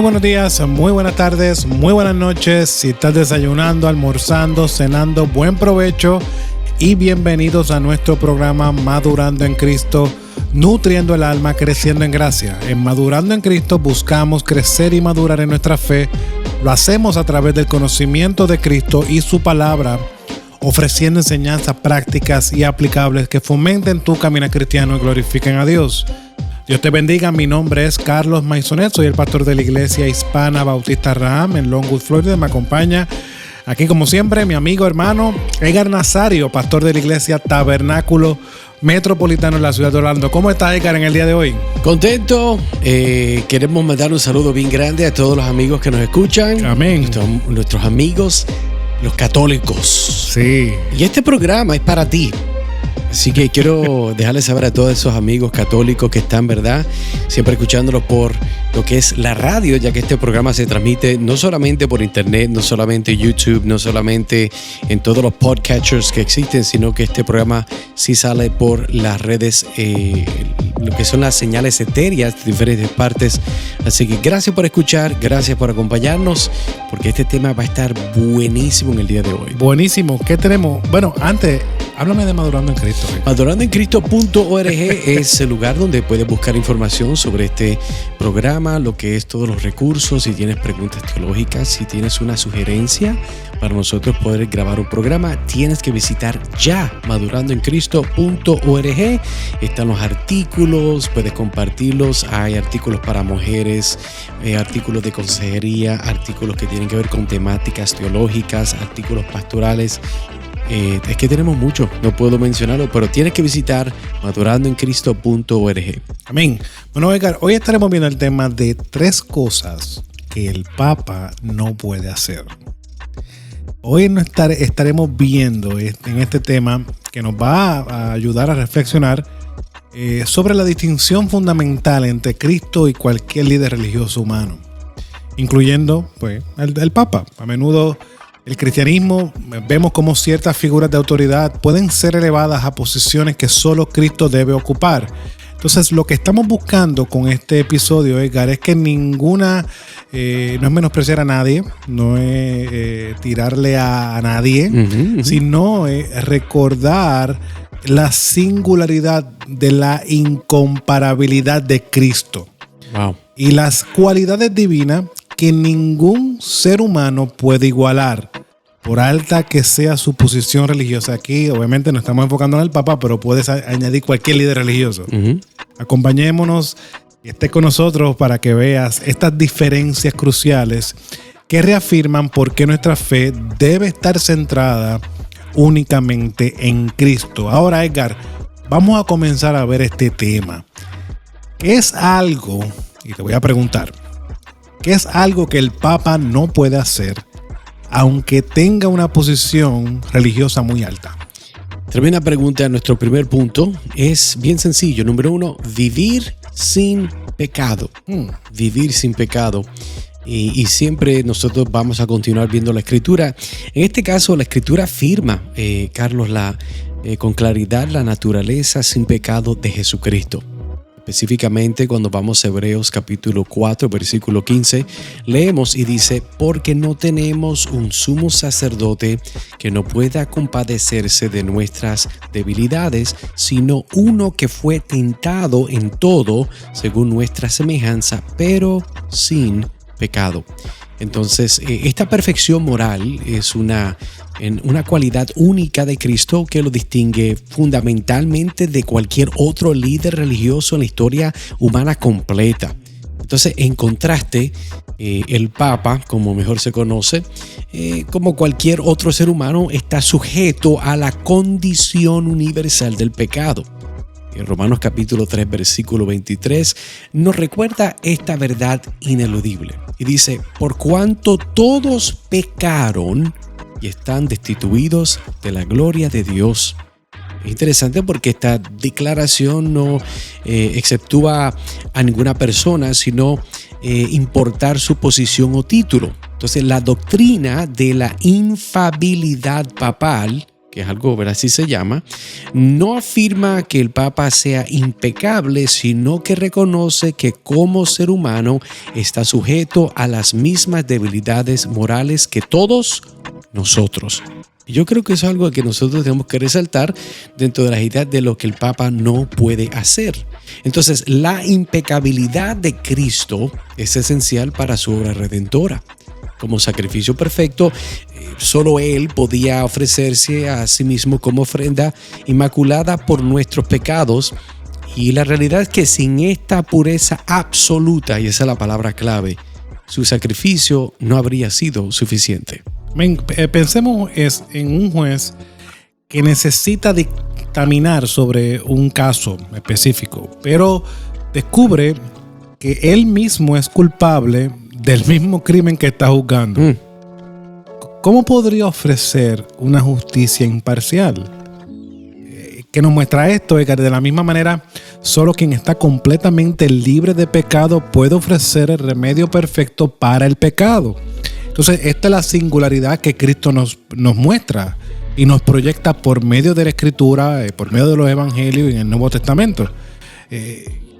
Muy buenos días, muy buenas tardes, muy buenas noches. Si estás desayunando, almorzando, cenando, buen provecho y bienvenidos a nuestro programa Madurando en Cristo, nutriendo el alma, creciendo en gracia. En Madurando en Cristo buscamos crecer y madurar en nuestra fe. Lo hacemos a través del conocimiento de Cristo y su palabra, ofreciendo enseñanzas prácticas y aplicables que fomenten tu camino cristiano y glorifiquen a Dios. Dios te bendiga, mi nombre es Carlos Maisonet, soy el pastor de la Iglesia Hispana Bautista Raham en Longwood, Florida. Me acompaña aquí como siempre mi amigo hermano Edgar Nazario, pastor de la Iglesia Tabernáculo Metropolitano en la ciudad de Orlando. ¿Cómo está, Edgar, en el día de hoy? Contento, queremos mandar un saludo bien grande a todos los amigos que nos escuchan. Amén. Nuestros amigos, los católicos. Sí. Y este programa es para ti. Así que quiero dejarles saber a todos esos amigos católicos que están, ¿verdad?, siempre escuchándolos por lo que es la radio, ya que este programa se transmite no solamente por internet, no solamente YouTube, no solamente en todos los podcatchers que existen, sino que este programa sí sale por las redes, lo que son las señales etéreas de diferentes partes. Así que gracias por escuchar, gracias por acompañarnos, porque este tema va a estar buenísimo en el día de hoy. Buenísimo. ¿Qué tenemos? Bueno, antes, háblame de Madurando en Cristo. Madurandoencristo.org es el lugar donde puedes buscar información sobre este programa, lo que es todos los recursos. Si tienes preguntas teológicas, si tienes una sugerencia para nosotros poder grabar un programa, tienes que visitar ya madurandoencristo.org. Están los artículos, puedes compartirlos. Hay artículos para mujeres, artículos de consejería, artículos que tienen que ver con temáticas teológicas, artículos pastorales. Es que tenemos mucho, no puedo mencionarlo, pero tienes que visitar madurandoencristo.org. Amén. Bueno, Edgar, hoy estaremos viendo el tema de 3 cosas que el Papa no puede hacer. Hoy estaremos viendo en este tema que nos va a ayudar a reflexionar sobre la distinción fundamental entre Cristo y cualquier líder religioso humano, incluyendo pues el Papa. A menudo el cristianismo vemos cómo ciertas figuras de autoridad pueden ser elevadas a posiciones que solo Cristo debe ocupar. Entonces, lo que estamos buscando con este episodio, Edgar, es que no es menospreciar a nadie, no es tirarle a nadie, sino recordar la singularidad de la incomparabilidad de Cristo. Wow. Y las cualidades divinas que ningún ser humano puede igualar, por alta que sea su posición religiosa. Aquí obviamente nos estamos enfocando en el Papa, pero puedes añadir cualquier líder religioso. Acompañémonos y esté con nosotros para que veas estas diferencias cruciales que reafirman por qué nuestra fe debe estar centrada únicamente en Cristo. Ahora, Edgar, vamos a comenzar a ver este tema. ¿Qué es algo? Y te voy a preguntar, ¿qué es algo que el Papa no puede hacer, aunque tenga una posición religiosa muy alta? Tremenda pregunta. Nuestro primer punto es bien sencillo. Número 1, vivir sin pecado. Vivir sin pecado. Y siempre nosotros vamos a continuar viendo la Escritura. En este caso, la Escritura afirma, Carlos, con claridad la naturaleza sin pecado de Jesucristo. Específicamente cuando vamos a Hebreos capítulo 4, versículo 15, leemos y dice: porque no tenemos un sumo sacerdote que no pueda compadecerse de nuestras debilidades, sino uno que fue tentado en todo según nuestra semejanza, pero sin pecado. Entonces, esta perfección moral es una cualidad única de Cristo que lo distingue fundamentalmente de cualquier otro líder religioso en la historia humana completa. Entonces, en contraste, el Papa, como mejor se conoce, como cualquier otro ser humano, está sujeto a la condición universal del pecado. En Romanos capítulo 3, versículo 23, nos recuerda esta verdad ineludible. Y dice: por cuanto todos pecaron y están destituidos de la gloria de Dios. Es interesante porque esta declaración no exceptúa a ninguna persona, sino importar su posición o título. Entonces, la doctrina de la infalibilidad papal que es algo, ¿verdad? Así se llama, no afirma que el Papa sea impecable, sino que reconoce que como ser humano está sujeto a las mismas debilidades morales que todos nosotros. Y yo creo que eso es algo que nosotros tenemos que resaltar dentro de las ideas de lo que el Papa no puede hacer. Entonces, la impecabilidad de Cristo es esencial para su obra redentora. Como sacrificio perfecto, solo Él podía ofrecerse a sí mismo como ofrenda inmaculada por nuestros pecados. Y la realidad es que sin esta pureza absoluta, y esa es la palabra clave, su sacrificio no habría sido suficiente. Pensemos en un juez que necesita dictaminar sobre un caso específico, pero descubre que él mismo es culpable del mismo crimen que está juzgando. ¿Cómo podría ofrecer una justicia imparcial? ¿Qué nos muestra esto? Es que de la misma manera, solo quien está completamente libre de pecado puede ofrecer el remedio perfecto para el pecado. Entonces, esta es la singularidad que Cristo nos muestra y nos proyecta por medio de la Escritura, por medio de los Evangelios y en el Nuevo Testamento.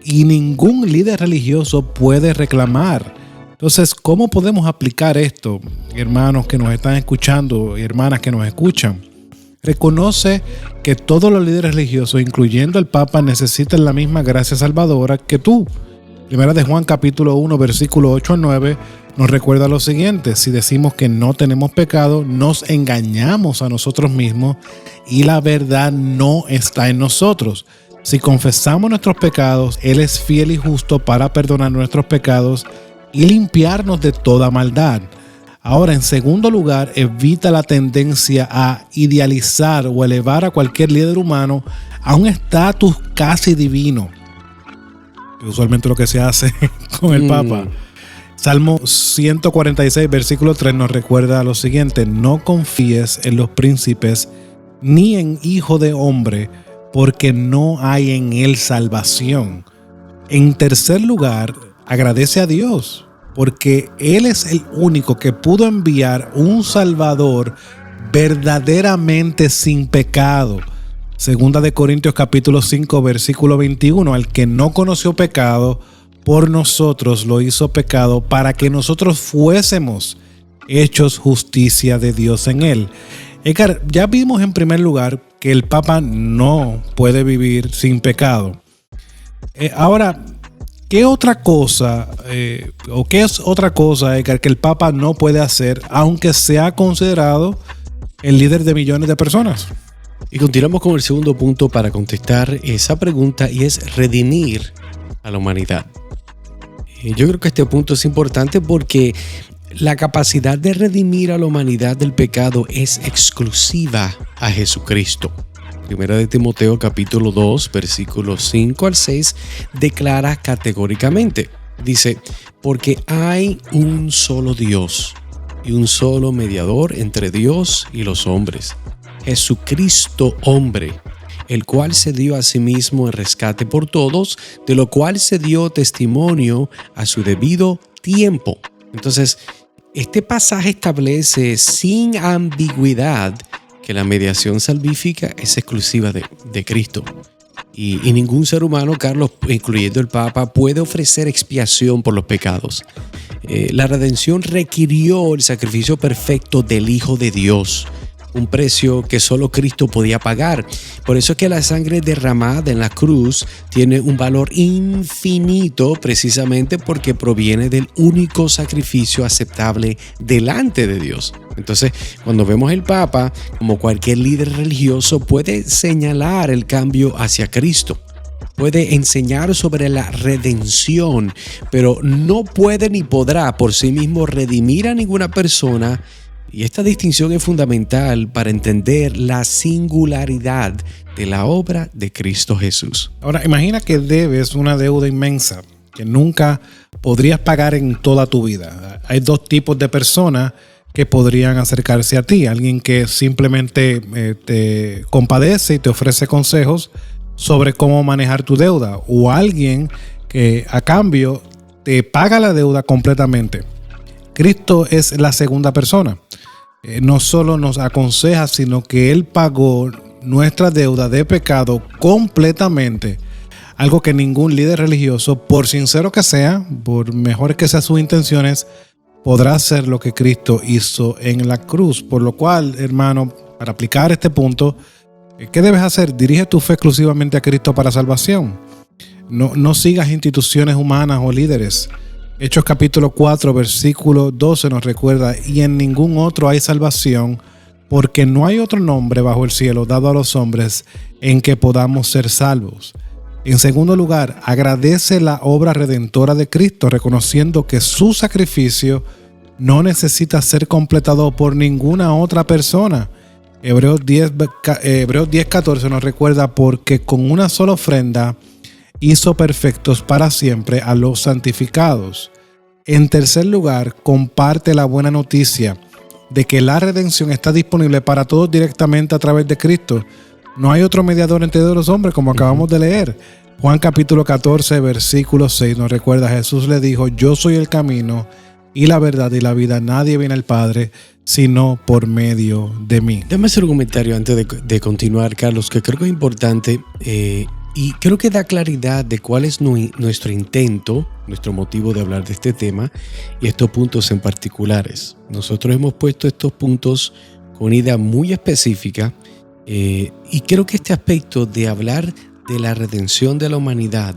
Y ningún líder religioso puede reclamar. Entonces, ¿cómo podemos aplicar esto, hermanos que nos están escuchando y hermanas que nos escuchan? Reconoce que todos los líderes religiosos, incluyendo el Papa, necesitan la misma gracia salvadora que tú. Primera de Juan capítulo 1, versículo 8 al 9, nos recuerda lo siguiente: si decimos que no tenemos pecado, nos engañamos a nosotros mismos y la verdad no está en nosotros. Si confesamos nuestros pecados, Él es fiel y justo para perdonar nuestros pecados y limpiarnos de toda maldad. Ahora, en segundo lugar, evita la tendencia a idealizar o elevar a cualquier líder humano a un estatus casi divino, que usualmente lo que se hace con el Papa. Salmo 146, versículo 3 nos recuerda lo siguiente: no confíes en los príncipes ni en hijo de hombre, porque no hay en él salvación. En tercer lugar, agradece a Dios, porque Él es el único que pudo enviar un Salvador verdaderamente sin pecado. Segunda de Corintios capítulo 5, versículo 21, al que no conoció pecado, por nosotros lo hizo pecado para que nosotros fuésemos hechos justicia de Dios en Él. Edgar, ya vimos en primer lugar que el Papa no puede vivir sin pecado. Ahora, ¿qué otra cosa o qué es otra cosa, Edgar, que el Papa no puede hacer, aunque sea considerado el líder de millones de personas? Y continuamos con el segundo punto para contestar esa pregunta, y es redimir a la humanidad. Yo creo que este punto es importante porque la capacidad de redimir a la humanidad del pecado es exclusiva a Jesucristo. Primera de Timoteo capítulo 2, versículos 5 al 6 declara categóricamente, dice: porque hay un solo Dios y un solo mediador entre Dios y los hombres, Jesucristo hombre, el cual se dio a sí mismo en rescate por todos, de lo cual se dio testimonio a su debido tiempo. Entonces, este pasaje establece sin ambigüedad que la mediación salvífica es exclusiva de Cristo. Y ningún ser humano, Carlos, incluyendo el Papa, puede ofrecer expiación por los pecados. La redención requirió el sacrificio perfecto del Hijo de Dios, un precio que solo Cristo podía pagar. Por eso es que la sangre derramada en la cruz tiene un valor infinito, precisamente porque proviene del único sacrificio aceptable delante de Dios. Entonces, cuando vemos el Papa, como cualquier líder religioso, puede señalar el cambio hacia Cristo. Puede enseñar sobre la redención, pero no puede ni podrá por sí mismo redimir a ninguna persona. Y esta distinción es fundamental para entender la singularidad de la obra de Cristo Jesús. Ahora, imagina que debes una deuda inmensa que nunca podrías pagar en toda tu vida. Hay dos tipos de personas que podrían acercarse a ti. Alguien que simplemente te compadece y te ofrece consejos sobre cómo manejar tu deuda, o alguien que a cambio te paga la deuda completamente. Cristo es la segunda persona. no solo nos aconseja, sino que Él pagó nuestra deuda de pecado completamente. Algo que ningún líder religioso, por sincero que sea, por mejor que sean sus intenciones, podrá hacer lo que Cristo hizo en la cruz. Por lo cual, hermano, para aplicar este punto, ¿qué debes hacer? Dirige tu fe exclusivamente a Cristo para salvación. No sigas instituciones humanas o líderes. Hechos capítulo 4, versículo 12 nos recuerda: y en ningún otro hay salvación, porque no hay otro nombre bajo el cielo dado a los hombres en que podamos ser salvos. En segundo lugar, agradece la obra redentora de Cristo, reconociendo que su sacrificio no necesita ser completado por ninguna otra persona. Hebreos 10:14 nos recuerda: porque con una sola ofrenda hizo perfectos para siempre a los santificados. En tercer lugar, comparte la buena noticia de que la redención está disponible para todos directamente a través de Cristo. No hay otro mediador entre los hombres, como acabamos de leer. Juan capítulo 14, versículo 6 nos recuerda: Jesús le dijo: yo soy el camino y la verdad y la vida. Nadie viene al Padre sino por medio de mí. Déjame hacer un comentario antes de continuar, Carlos, que creo que es importante y creo que da claridad de cuál es nuestro intento, nuestro motivo de hablar de este tema y estos puntos en particulares. Nosotros hemos puesto estos puntos con una idea muy específica y creo que este aspecto de hablar de la redención de la humanidad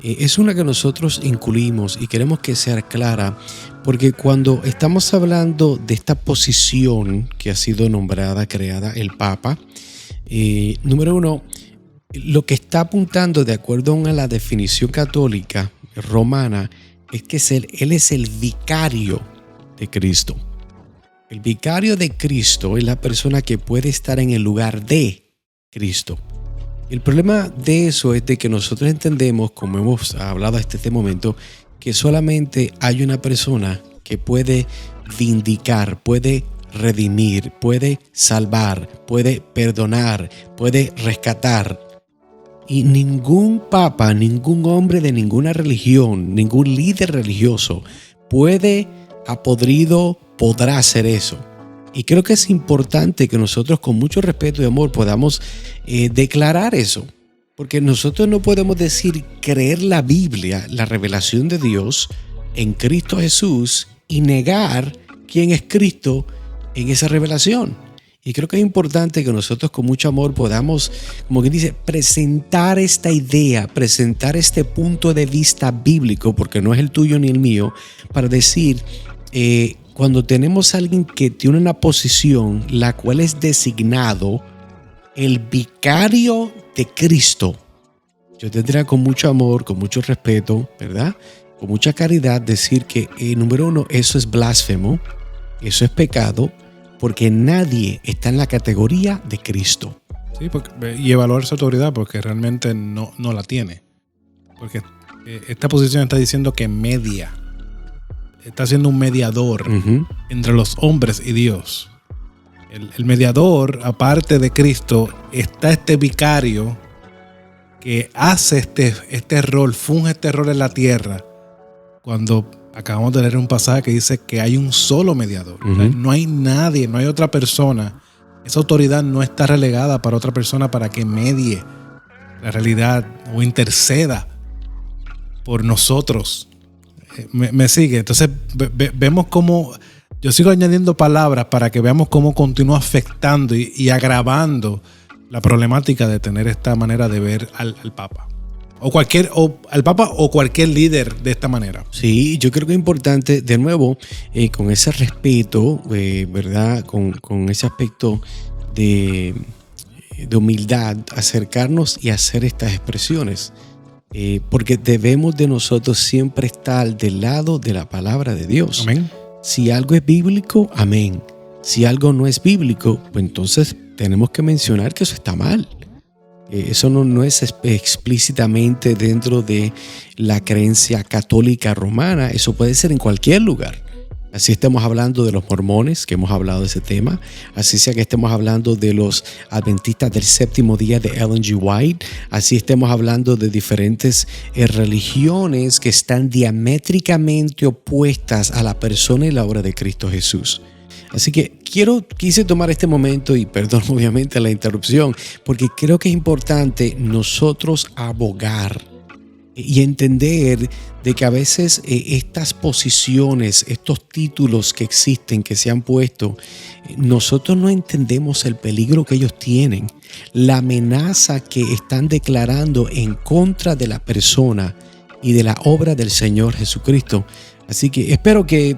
es una que nosotros incluimos y queremos que sea clara, porque cuando estamos hablando de esta posición que ha sido nombrada, creada, el Papa, número uno, lo que está apuntando de acuerdo a la definición católica romana es que él es el vicario de Cristo. El vicario de Cristo es la persona que puede estar en el lugar de Cristo. El problema de eso es de que nosotros entendemos, como hemos hablado hasta este momento, que solamente hay una persona que puede vindicar, puede redimir, puede salvar, puede perdonar, puede rescatar. Y ningún papa, ningún hombre de ninguna religión, ningún líder religioso podrá hacer eso. Y creo que es importante que nosotros con mucho respeto y amor podamos declarar eso. Porque nosotros no podemos decir creer la Biblia, la revelación de Dios en Cristo Jesús y negar quién es Cristo en esa revelación. Y creo que es importante que nosotros con mucho amor podamos, como quien dice, presentar esta idea, presentar este punto de vista bíblico, porque no es el tuyo ni el mío, para decir, cuando tenemos a alguien que tiene una posición la cual es designado el vicario de Cristo, yo tendría con mucho amor, con mucho respeto, ¿verdad? Con mucha caridad decir que, número uno, eso es blasfemo, eso es pecado, porque nadie está en la categoría de Cristo. Sí, y evaluar su autoridad porque realmente no la tiene. Porque esta posición está diciendo que media. Está siendo un mediador entre los hombres y Dios. El mediador, aparte de Cristo, está este vicario que hace este rol, funge este rol en la tierra. Cuando acabamos de leer un pasaje que dice que hay un solo mediador. O sea, no hay nadie, no hay otra persona. Esa autoridad no está relegada para otra persona para que medie la realidad o interceda por nosotros. Me sigue. Entonces vemos cómo yo sigo añadiendo palabras para que veamos cómo continúa afectando y agravando la problemática de tener esta manera de ver al Papa. Al Papa o cualquier líder de esta manera. Sí, yo creo que es importante, de nuevo, con ese respeto, ¿verdad? Con ese aspecto de humildad, acercarnos y hacer estas expresiones. Porque debemos de nosotros siempre estar del lado de la palabra de Dios. Amén. Si algo es bíblico, amén. Si algo no es bíblico, pues entonces tenemos que mencionar que eso está mal. Eso no es explícitamente dentro de la creencia católica romana. Eso puede ser en cualquier lugar. Así estemos hablando de los mormones, que hemos hablado de ese tema. Así sea que estemos hablando de los adventistas del séptimo día de Ellen G. White. Así estemos hablando de diferentes religiones que están diamétricamente opuestas a la persona y la obra de Cristo Jesús. Así que quise tomar este momento y perdón obviamente la interrupción, porque creo que es importante nosotros abogar y entender de que a veces estas posiciones, estos títulos que existen, que se han puesto, nosotros no entendemos el peligro que ellos tienen, la amenaza que están declarando en contra de la persona y de la obra del Señor Jesucristo. Así que espero que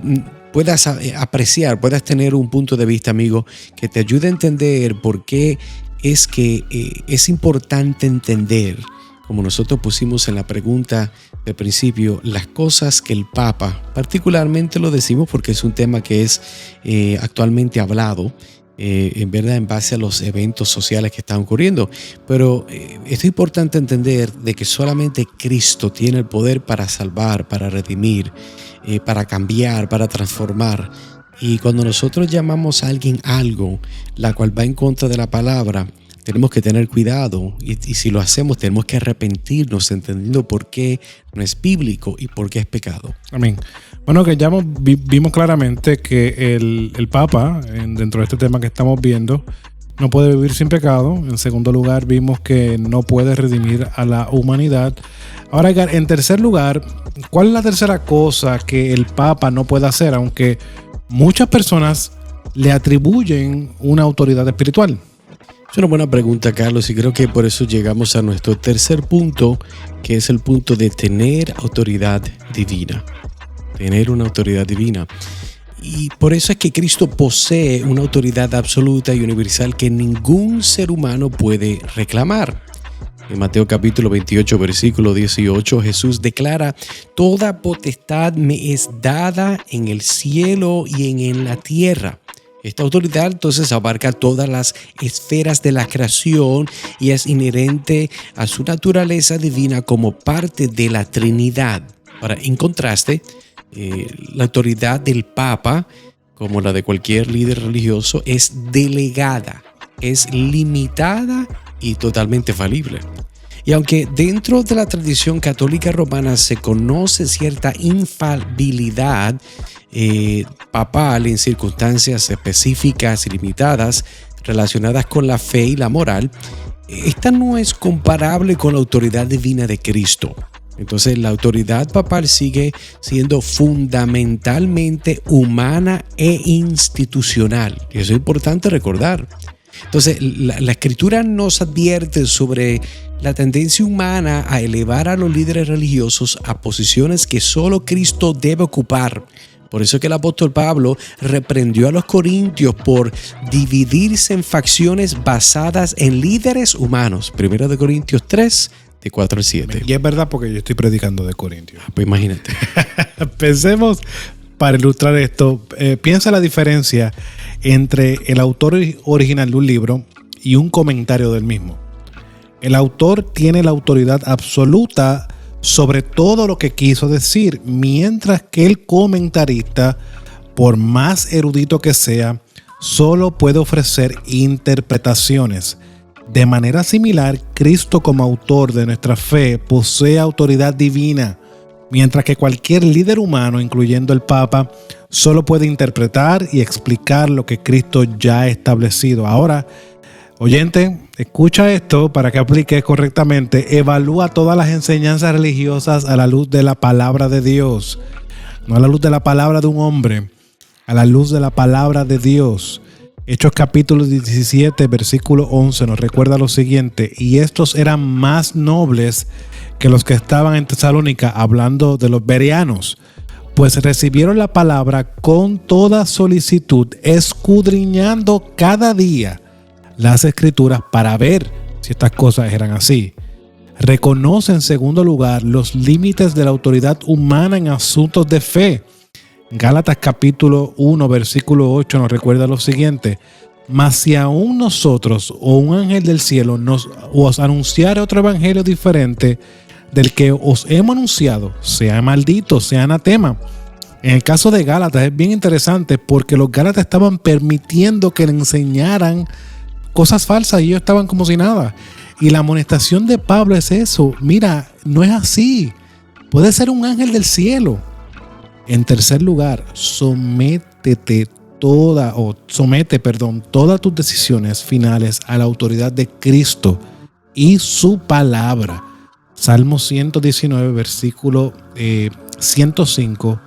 puedas apreciar, puedas tener un punto de vista, amigo, que te ayude a entender por qué es que es importante entender, como nosotros pusimos en la pregunta del principio, las cosas que el Papa, particularmente lo decimos porque es un tema que es actualmente hablado, en verdad en base a los eventos sociales que están ocurriendo, pero es importante entender de que solamente Cristo tiene el poder para salvar, para redimir, para cambiar, para transformar. Y cuando nosotros llamamos a alguien algo, la cual va en contra de la palabra, tenemos que tener cuidado y si lo hacemos tenemos que arrepentirnos entendiendo por qué no es bíblico y por qué es pecado. Amén. Bueno, que ya vimos claramente que el Papa, dentro de este tema que estamos viendo, no puede vivir sin pecado. En segundo lugar, vimos que no puede redimir a la humanidad. Ahora, en tercer lugar, ¿cuál es la tercera cosa que el Papa no puede hacer? Aunque muchas personas le atribuyen una autoridad espiritual. Es una buena pregunta, Carlos, y creo que por eso llegamos a nuestro tercer punto, que es el punto de tener autoridad divina. Tener una autoridad divina. Y por eso es que Cristo posee una autoridad absoluta y universal que ningún ser humano puede reclamar. En Mateo capítulo 28, versículo 18, Jesús declara: toda potestad me es dada en el cielo y en la tierra. Esta autoridad entonces abarca todas las esferas de la creación y es inherente a su naturaleza divina como parte de la Trinidad. Ahora, en contraste, la autoridad del Papa, como la de cualquier líder religioso, es delegada, es limitada y totalmente falible. Y aunque dentro de la tradición católica romana se conoce cierta infalibilidad papal en circunstancias específicas y limitadas relacionadas con la fe y la moral, esta no es comparable con la autoridad divina de Cristo. Entonces la autoridad papal sigue siendo fundamentalmente humana e institucional. Y eso es importante recordar. Entonces la Escritura nos advierte sobre la tendencia humana a elevar a los líderes religiosos a posiciones que solo Cristo debe ocupar. Por eso que el apóstol Pablo reprendió a los corintios por dividirse en facciones basadas en líderes humanos. 1 Corintios 3, de 4 al 7. Y es verdad porque yo estoy predicando de Corintios. Pues imagínate. Pensemos, para ilustrar esto, piensa la diferencia entre el autor original de un libro y un comentario del mismo. El autor tiene la autoridad absoluta sobre todo lo que quiso decir, mientras que el comentarista, por más erudito que sea, solo puede ofrecer interpretaciones. De manera similar, Cristo como autor de nuestra fe posee autoridad divina, mientras que cualquier líder humano, incluyendo el Papa, solo puede interpretar y explicar lo que Cristo ya ha establecido. Ahora, oyente, escucha esto para que apliques correctamente. Evalúa todas las enseñanzas religiosas a la luz de la palabra de Dios. No a la luz de la palabra de un hombre, a la luz de la palabra de Dios. Hechos capítulo 17, versículo 11 nos recuerda lo siguiente: y estos eran más nobles que los que estaban en Tesalónica, hablando de los bereanos, pues recibieron la palabra con toda solicitud, escudriñando cada día las escrituras para ver si estas cosas eran así. Reconoce en segundo lugar los límites de la autoridad humana en asuntos de fe. Gálatas capítulo 1 versículo 8 nos recuerda lo siguiente: mas si aún nosotros o un ángel del cielo os anunciare otro evangelio diferente del que os hemos anunciado, sea maldito, sea anatema. En el caso de Gálatas es bien interesante porque los Gálatas estaban permitiendo que le enseñaran cosas falsas y ellos estaban como si nada. Y la amonestación de Pablo es eso: mira, no es así. Puede ser un ángel del cielo. En tercer lugar, sométete somete todas tus decisiones finales a la autoridad de Cristo y su palabra. Salmo 119, versículo 105,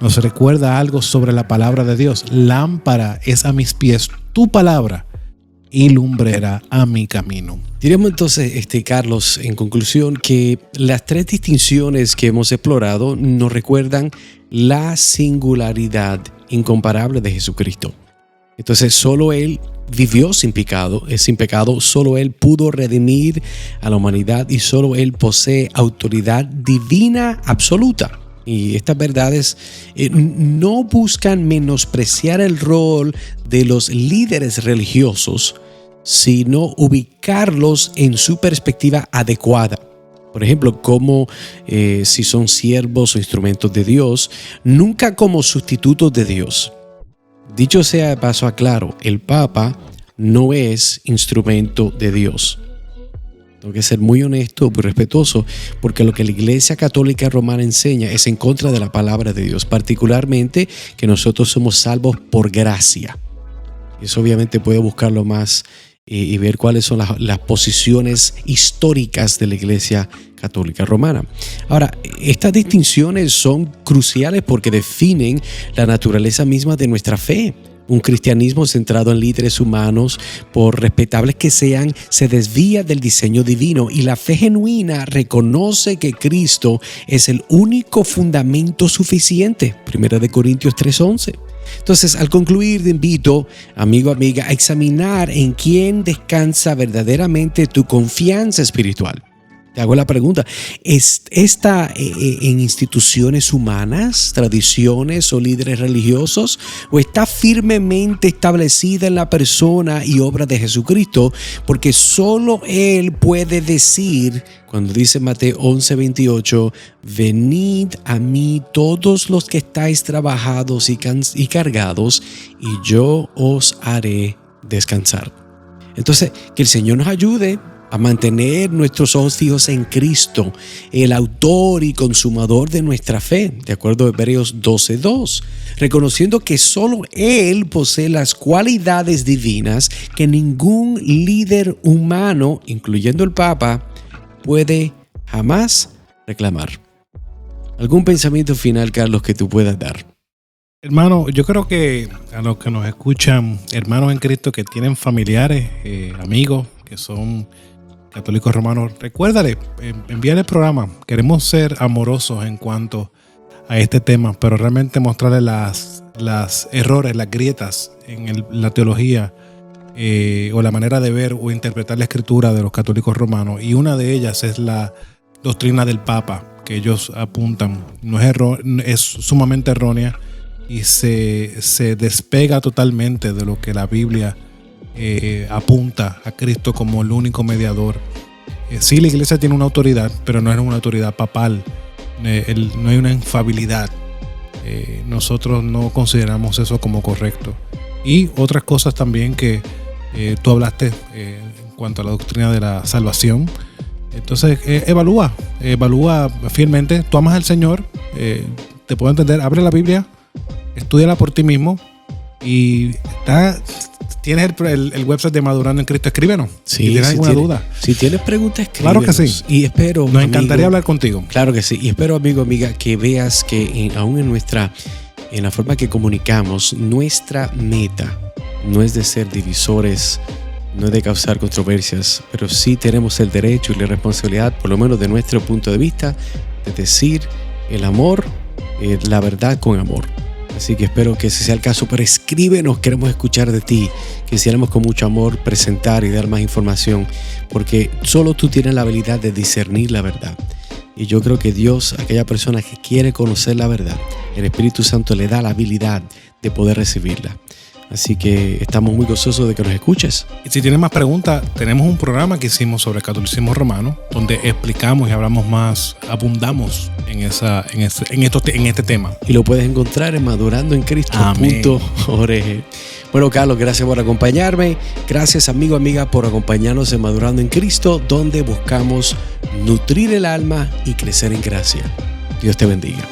nos recuerda algo sobre la palabra de Dios. Lámpara es a mis pies tu palabra y lumbrera a mi camino. Diremos entonces, Carlos, en conclusión, que las tres distinciones que hemos explorado nos recuerdan la singularidad incomparable de Jesucristo. Entonces, solo Él vivió sin pecado, solo Él pudo redimir a la humanidad y solo Él posee autoridad divina absoluta. Y estas verdades no buscan menospreciar el rol de los líderes religiosos, sino ubicarlos en su perspectiva adecuada. Por ejemplo, como si son siervos o instrumentos de Dios, nunca como sustitutos de Dios. Dicho sea de paso aclaro, el Papa no es instrumento de Dios. Tengo que ser muy honesto, muy respetuoso, porque lo que la Iglesia Católica Romana enseña es en contra de la palabra de Dios, particularmente que nosotros somos salvos por gracia. Eso obviamente puede buscarlo más y ver cuáles son las posiciones históricas de la Iglesia Católica Romana. Ahora, estas distinciones son cruciales porque definen la naturaleza misma de nuestra fe. Un cristianismo centrado en líderes humanos, por respetables que sean, se desvía del diseño divino, y la fe genuina reconoce que Cristo es el único fundamento suficiente. 1 Corintios 3:11. Entonces, al concluir, te invito, amigo, amiga, a examinar en quién descansa verdaderamente tu confianza espiritual. Te hago la pregunta, ¿está en instituciones humanas, tradiciones o líderes religiosos? ¿O está firmemente establecida en la persona y obra de Jesucristo? Porque solo Él puede decir, cuando dice Mateo 11:28, venid a mí todos los que estáis trabajados y cargados, y yo os haré descansar. Entonces, que el Señor nos ayude a mantener nuestros ojos fijos en Cristo, el autor y consumador de nuestra fe, de acuerdo a Hebreos 12:2, reconociendo que solo Él posee las cualidades divinas que ningún líder humano, incluyendo el Papa, puede jamás reclamar. ¿Algún pensamiento final, Carlos, que tú puedas dar? Hermano, yo creo que a los que nos escuchan, hermanos en Cristo que tienen familiares, amigos que son católicos romanos, recuérdale, envíale el programa. Queremos ser amorosos en cuanto a este tema, pero realmente mostrarle las errores, las grietas en la teología o la manera de ver o interpretar la escritura de los católicos romanos. Y una de ellas es la doctrina del Papa, que ellos apuntan. Es sumamente errónea y se despega totalmente de lo que la Biblia apunta a Cristo como el único mediador. Sí, la iglesia tiene una autoridad, pero no es una autoridad papal. No hay una infalibilidad. Nosotros no consideramos eso como correcto. Y otras cosas también que tú hablaste en cuanto a la doctrina de la salvación. Entonces, evalúa fielmente. Tú amas al Señor, te puedo entender. Abre la Biblia, estúdiala por ti mismo y tienes el website de Madurando en Cristo. Escríbenos. Sí, si tienes alguna duda. Si tienes preguntas, escríbenos. Claro que sí. Y espero, nos encantaría hablar contigo. Claro que sí. Y espero, amigo, amiga, que veas que aún en la forma que comunicamos, nuestra meta no es de ser divisores, no es de causar controversias, pero sí tenemos el derecho y la responsabilidad, por lo menos de nuestro punto de vista, de decir el amor, la verdad con amor. Así que espero que ese sea el caso, pero escríbenos, queremos escuchar de ti. Quisiéramos con mucho amor presentar y dar más información, porque solo tú tienes la habilidad de discernir la verdad. Y yo creo que Dios, aquella persona que quiere conocer la verdad, el Espíritu Santo le da la habilidad de poder recibirla. Así que estamos muy gozosos de que nos escuches. Y si tienes más preguntas, tenemos un programa que hicimos sobre el catolicismo romano, donde explicamos y hablamos más, abundamos en este tema. Y lo puedes encontrar en madurandoencristo.org. Bueno, Carlos, gracias por acompañarme. Gracias, amigo, amiga, por acompañarnos en Madurando en Cristo, donde buscamos nutrir el alma y crecer en gracia. Dios te bendiga.